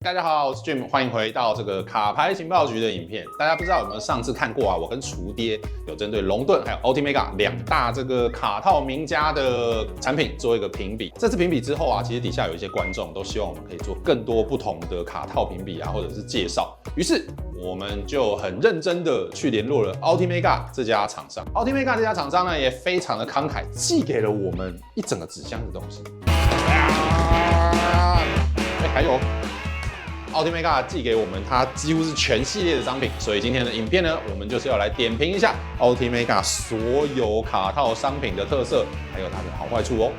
大家好，我是 Jim， 欢迎回到这个卡牌情报局的影片。大家不知道有没有上次看过啊？我跟厨爹有针对龙盾还有 Ultimega 两大这个卡套名家的产品做一个评比。这次评比之后啊，其实底下有一些观众都希望我们可以做更多不同的卡套评比啊，或者是介绍。于是我们就很认真的去联络了 Ultimega 这家厂商。Ultimega 这家厂商呢，也非常的慷慨，寄给了我们一整个纸箱的东西。还有。Ultimega 寄给我们，它几乎是全系列的商品，所以今天的影片呢，我们就是要来点评一下 Ultimega 所有卡套商品的特色，还有它的好坏处哦。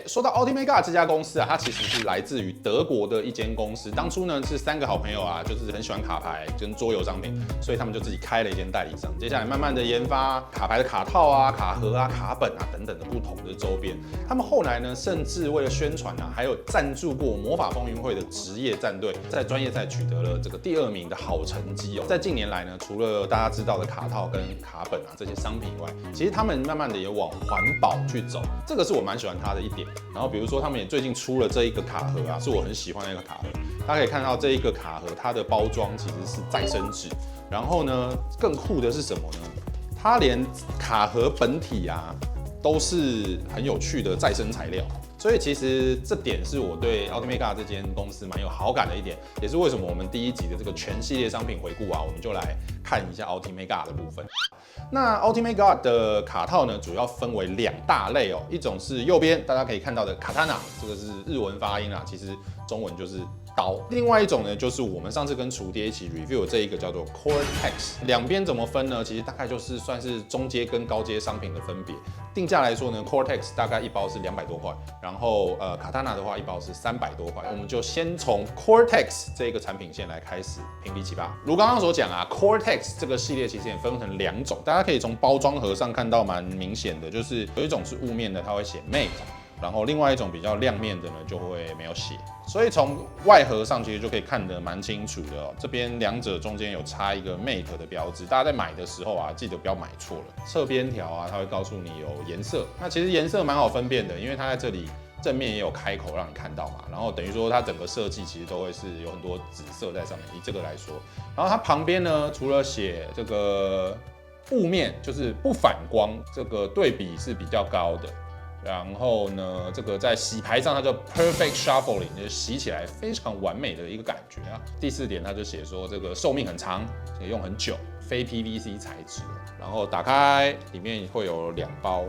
说到 Ultimega 这家公司啊，它其实是来自于德国的一间公司。当初呢是3个好朋友啊，就是很喜欢卡牌跟桌游商品，所以他们就自己开了一间代理商。接下来慢慢的研发卡牌的卡套啊、卡盒啊、卡本啊等等的不同的周边。他们后来呢，甚至为了宣传啊，还有赞助过魔法风云会的职业战队，在专业赛取得了这个第2名的好成绩哦。在近年来呢，除了大家知道的卡套跟卡本啊这些商品以外，其实他们慢慢的也往环保去走，这个是我蛮喜欢它的一点。然后比如说他们也最近出了这一个卡盒啊，是我很喜欢的一个卡盒。大家可以看到这一个卡盒，它的包装其实是再生纸。然后呢，更酷的是什么呢？它连卡盒本体啊都是很有趣的再生材料。所以其实这点是我对 Ultimega 这间公司蛮有好感的一点，也是为什么我们第1集的这个全系列商品回顾啊，我们就来看一下 Ultimega 的部分。那 Ultimega 的卡套呢，主要分为2大类哦，一种是右边大家可以看到的 Katana， 这个是日文发音啊，其实中文就是刀。另外一种呢，就是我们上次跟厨爹一起 review 这一个叫做 Cortex。两边怎么分呢？其实大概就是算是中阶跟高阶商品的分别。定价来说呢 ，Cortex 大概一包是200多块，然后Katana 的话一包是300多块。我们就先从 Cortex 这个产品线来开始评比起吧。如刚刚所讲啊 ，Cortex 这个系列其实也分成2种，大家可以从包装盒上看到蛮明显的，就是有一种是雾面的，它会写 Mate。然后另外一种比较亮面的呢，就会没有写，所以从外盒上其实就可以看得蛮清楚的哦。这边2者中间有插一个 Mate 的标志，大家在买的时候啊，记得不要买错了。侧边条啊，它会告诉你有颜色，那其实颜色蛮好分辨的，因为它在这里正面也有开口让你看到嘛。然后等于说它整个设计其实都会是有很多紫色在上面，以这个来说。然后它旁边呢，除了写这个雾面，就是不反光，这个对比是比较高的。然后呢，这个在洗牌上它叫 perfect shuffling， 就是洗起来非常完美的一个感觉啊。第4点，它就写说这个寿命很长，可以用很久，非 PVC 材质。然后打开，里面会有2包。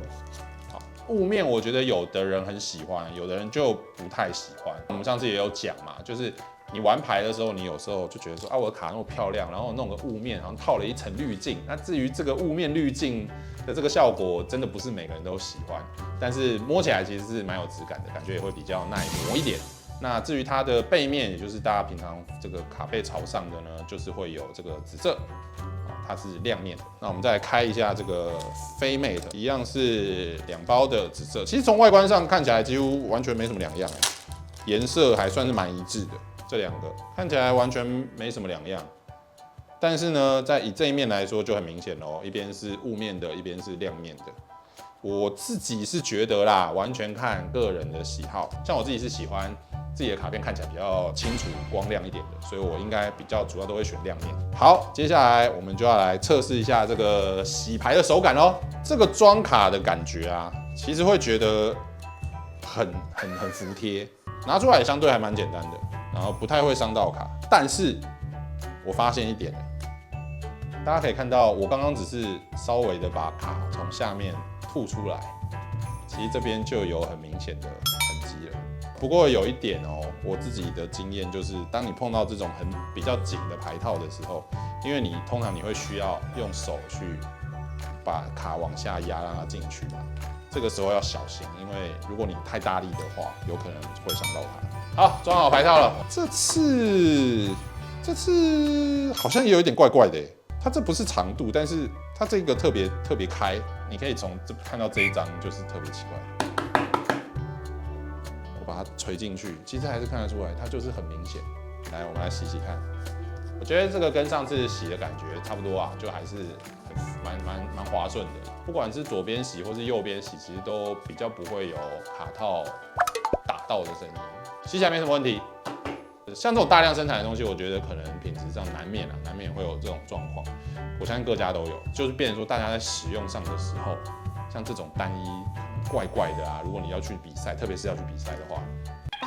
好，雾面我觉得有的人很喜欢，有的人就不太喜欢。我们上次也有讲嘛，就是你玩牌的时候，你有时候就觉得说啊，我的卡那么漂亮，然后弄个雾面，然后套了一层滤镜。那至于这个雾面滤镜的这个效果，真的不是每个人都喜欢，但是摸起来其实是蛮有质感的，感觉也会比较耐磨一点。那至于它的背面，也就是大家平常这个卡背朝上的呢，就是会有这个紫色，它是亮面的。那我们再来开一下这个非 Mate， 一样是2包的紫色，其实从外观上看起来几乎完全没什么两样，颜色还算是蛮一致的。这2个看起来完全没什么两样。但是呢，在以这一面来说就很明显哦，一边是雾面的，一边是亮面的。我自己是觉得啦，完全看个人的喜好。像我自己是喜欢自己的卡片看起来比较清楚、光亮一点的，所以我应该比较主要都会选亮面。好，接下来我们就要来测试一下这个洗牌的手感咯。这个装卡的感觉啊，其实会觉得很服帖，拿出来也相对还蛮简单的，然后不太会伤到卡。但是我发现一点。大家可以看到，我刚刚只是稍微的把卡从下面吐出来，其实这边就有很明显的痕迹了。不过有一点哦，我自己的经验就是，当你碰到这种比较紧的牌套的时候，因为你通常会需要用手去把卡往下压，让它进去嘛。这个时候要小心，因为如果你太大力的话，有可能会伤到它。好，装好牌套了。这次好像也有一点怪怪的耶。它这不是长度，但是它这个特别开，你可以从这看到这一张就是特别奇怪。我把它锤进去，其实还是看得出来，它就是很明显。来，我们来洗洗看。我觉得这个跟上次洗的感觉差不多啊，就还是蛮滑顺的。不管是左边洗或是右边洗，其实都比较不会有卡套打到的声音，洗起来没什么问题。像这种大量生产的东西，我觉得可能品质上难免会有这种状况。我相信各家都有，就是变成说大家在使用上的时候，像这种单一怪怪的啊，如果你要去比赛，特别是要去比赛的话，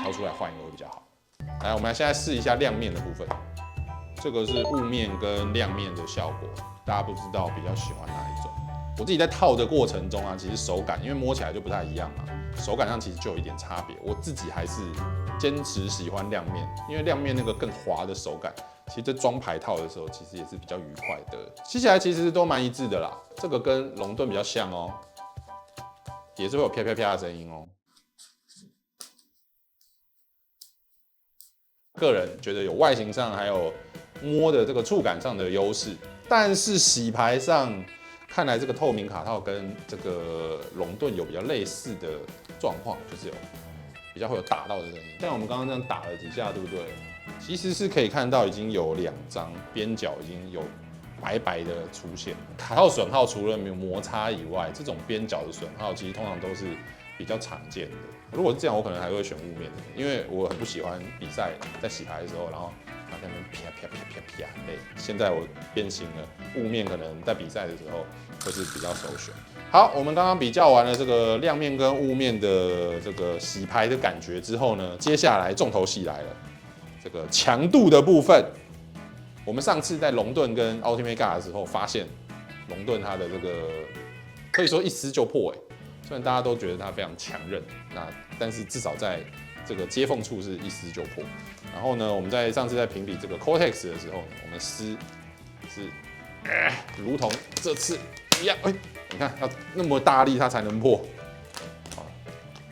挑出来换一个会比较好。来，我们现在试一下亮面的部分。这个是雾面跟亮面的效果，大家不知道比较喜欢哪一种？我自己在套的过程中啊，其实手感因为摸起来就不太一样嘛，手感上其实就有一点差别。我自己还是坚持喜欢亮面，因为亮面那个更滑的手感，其实在装牌套的时候其实也是比较愉快的，吸起来其实都蛮一致的啦。这个跟龙盾比较像哦，也是会有啪啪啪的声音哦。个人觉得有外形上还有摸的这个触感上的优势，但是洗牌上看来这个透明卡套跟这个龙盾有比较类似的状况，就是有比较会有打到的声音。像我们刚刚这样打了几下，对不对？其实是可以看到已经有2张边角已经有白白的出现。卡套损耗除了没有摩擦以外，这种边角的损耗其实通常都是比较常见的。如果是这样，我可能还会选雾面的，因为我很不喜欢比赛在洗牌的时候，然后在那边啪啪啪啪啪累。现在我变形了，雾面可能在比赛的时候会是比较首选。好，我们刚刚比较完了这个亮面跟雾面的这个洗牌的感觉之后呢，接下来重头戏来了，这个强度的部分。我们上次在龙盾跟 Ultimate God 的时候，发现龙盾它的这个可以说一撕就破虽然大家都觉得它非常强韧，但是至少在这个接缝处是一撕就破。然后呢，我们在上次在评比这个 Cortex 的时候呢，我们撕是如同这次一样，你看要那么大力它才能破，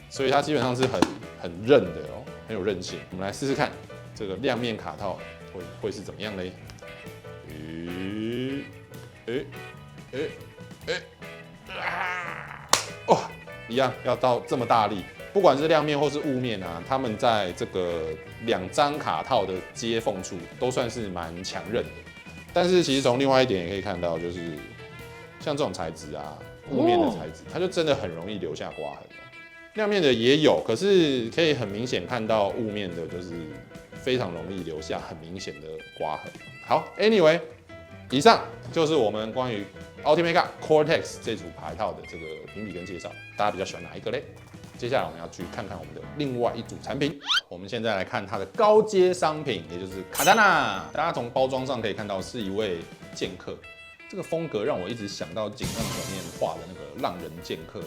所以它基本上是很韧的哦，很有韧性。我们来试试看这个亮面卡套会是怎么样嘞？哇，一样要到这么大力，不管是亮面或是雾面啊，他们在这个2张卡套的接缝处都算是蛮强韧的。但是其实从另外一点也可以看到，就是像这种材质啊，雾面的材质，它就真的很容易留下刮痕。亮面的也有，可是可以很明显看到雾面的，就是非常容易留下很明显的刮痕。好 ，Anyway， 以上就是我们关于 Ultimate God Cortex 这组牌套的这个评比跟介绍，大家比较喜欢哪一个嘞？接下来我们要去看看我们的另外一组产品。我们现在来看它的高阶商品，也就是卡丹娜。大家从包装上可以看到是一位剑客，这个风格让我一直想到井上雄彦画的那个浪人剑客的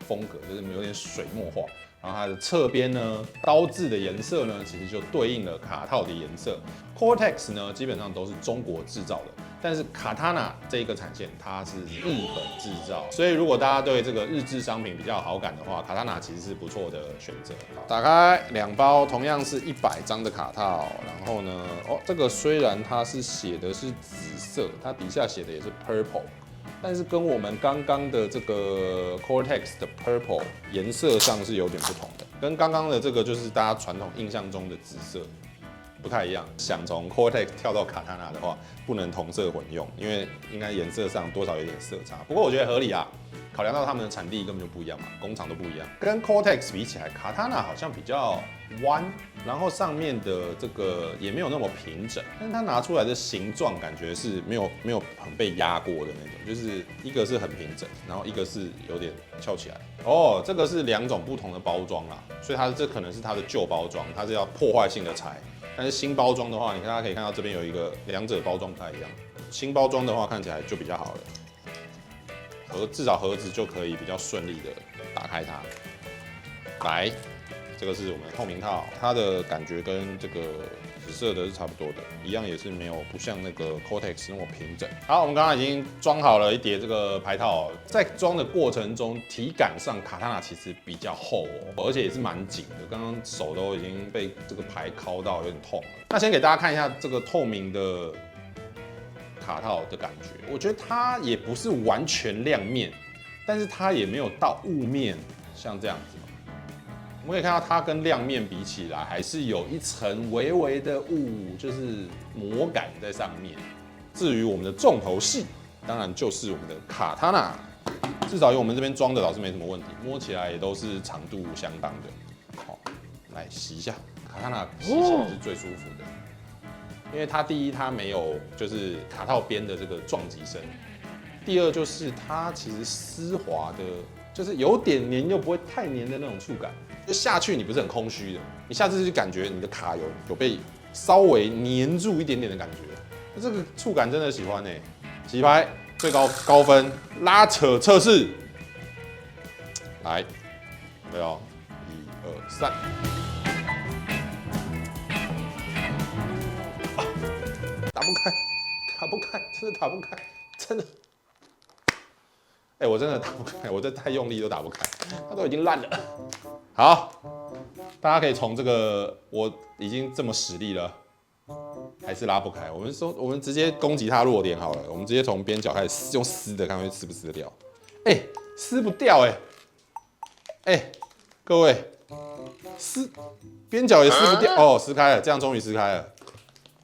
风格，就是有点水墨画。然后它的侧边呢，刀字的颜色呢，其实就对应了卡套的颜色。Cortex 呢，基本上都是中国制造的，但是卡塔纳这一个产线它是日本制造，所以如果大家对这个日制商品比较有好感的话，卡塔纳其实是不错的选择。打开2包，同样是100张的卡套，然后呢，这个虽然它是写的是紫色，它底下写的也是 purple。但是跟我们刚刚的这个 Cortex 的 Purple 颜色上是有点不同的，跟刚刚的这个就是大家传统印象中的紫色不太一样。想从 Cortex 跳到卡塔纳的话，不能同色混用，因为应该颜色上多少有点色差。不过我觉得合理啊，考量到他们的产地根本就不一样嘛，工厂都不一样。跟 Cortex 比起来，卡塔纳好像比较弯，然后上面的这个也没有那么平整，但是它拿出来的形状感觉是没有很被压过的那种，就是一个是很平整，然后一个是有点翘起来。这个是2种不同的包装啦，所以这可能是它的旧包装，它是要破坏性的拆。但是新包装的话，大家可以看到这边有一个2者包装不太一样。新包装的话看起来就比较好了，至少盒子就可以比较顺利的打开它。来。这个是我们的透明套，它的感觉跟这个紫色的是差不多的，一样也是不像那个 Cortex 那么平整。好，我们刚刚已经装好了一叠这个牌套，在装的过程中，体感上卡塔纳其实比较厚而且也是蛮紧的，刚刚手都已经被这个牌敲到有点痛了。那先给大家看一下这个透明的卡套的感觉，我觉得它也不是完全亮面，但是它也没有到雾面，像这样子。我们可以看到它跟亮面比起来，还是有一层微微的雾，就是膜感在上面。至于我们的重头戏，当然就是我们的卡塔纳，至少以我们这边装的倒是没什么问题，摸起来也都是长度相当的。好，来洗一下卡塔纳洗起来是最舒服的，因为它第一它没有就是卡套边的这个撞击声，第二就是它其实丝滑的，就是有点黏又不会太黏的那种触感，就下去你不是很空虚的，你下次就感觉你的卡有被稍微黏住一点点的感觉，这个触感真的喜欢欸。洗牌最高分拉扯测试，来，有没有？1、2、3。打不开，真的打不开，真的。我真的打不开，我这太用力都打不开，它都已经烂了。好，大家可以从这个我已经这么使力了，还是拉不开。我们直接攻击它弱点好了，我们直接从边角开始用撕的，看会撕不撕得掉。撕不掉各位，边角也撕不掉哦，撕开了，这样终于撕开了，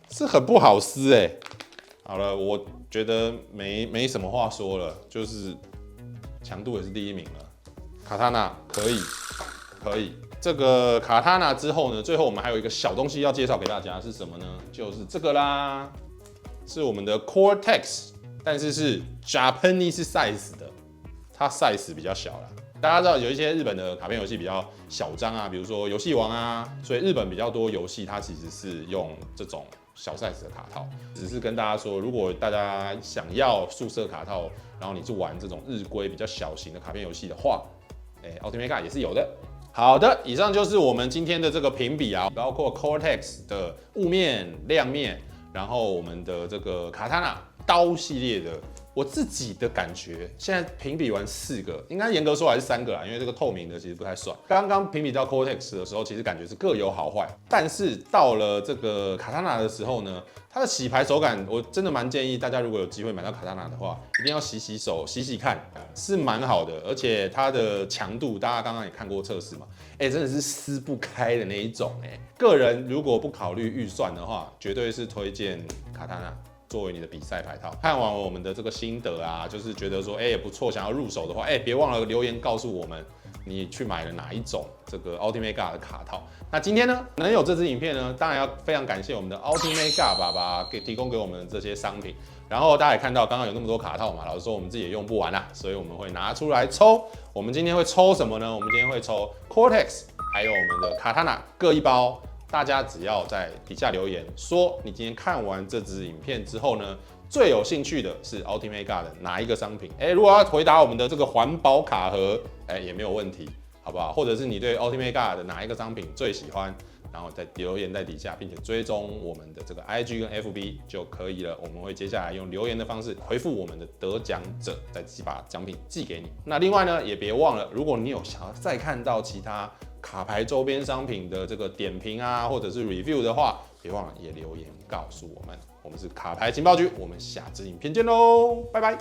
是很不好撕好了，我觉得没什么话说了，就是强度也是第1名了。卡塔纳可以，这个卡塔纳之后呢，最后我们还有一个小东西要介绍给大家，是什么呢？就是这个啦，是我们的 Cortex， 但是 Japanese size 的，它 size 比较小啦。大家知道有一些日本的卡片游戏比较小张啊，比如说游戏王啊，所以日本比较多游戏它其实是用这种小 size 的卡套。只是跟大家说，如果大家想要宿舍卡套，然后你去玩这种日规比较小型的卡片游戏的话，Ultimate 也是有的。好的，以上就是我们今天的这个评比啊，包括 Cortex 的雾面、亮面，然后我们的这个卡塔纳刀系列的。我自己的感觉，现在评比完4个，应该严格说还是3个啦，因为这个透明的其实不太算。刚刚评比到 Cortex 的时候，其实感觉是各有好坏，但是到了这个卡塔纳的时候呢，它的洗牌手感，我真的蛮建议大家如果有机会买到卡塔纳的话，一定要洗洗手、洗洗看，是蛮好的。而且它的强度，大家刚刚也看过测试嘛，真的是撕不开的那一种个人如果不考虑预算的话，绝对是推荐卡塔纳。作为你的比赛牌套，看完我们的这个心得啊，就是觉得说，也不错，想要入手的话，别忘了留言告诉我们，你去买了哪一种这个 Ultimate God 的卡套。那今天呢，能有这支影片呢，当然要非常感谢我们的 Ultimate God 爸爸提供给我们的这些商品。然后大家也看到，刚刚有那么多卡套嘛，老实说我们自己也用不完啦，所以我们会拿出来抽。我们今天会抽什么呢？我们今天会抽 Cortex， 还有我们的卡塔纳各1包。大家只要在底下留言说你今天看完这支影片之后呢，最有兴趣的是 Ultimate God 的哪一个商品？如果要回答我们的这个环保卡盒，也没有问题，好不好？或者是你对 Ultimate God 的哪一个商品最喜欢，然后再留言在底下，并且追踪我们的这个 IG 跟 FB 就可以了。我们会接下来用留言的方式回复我们的得奖者，再把奖品寄给你。那另外呢，也别忘了，如果你有想要再看到其他卡牌周边商品的这个点评啊，或者是 review 的话，别忘了也留言告诉我们。我们是卡牌情报局，我们下支影片见喽，拜拜。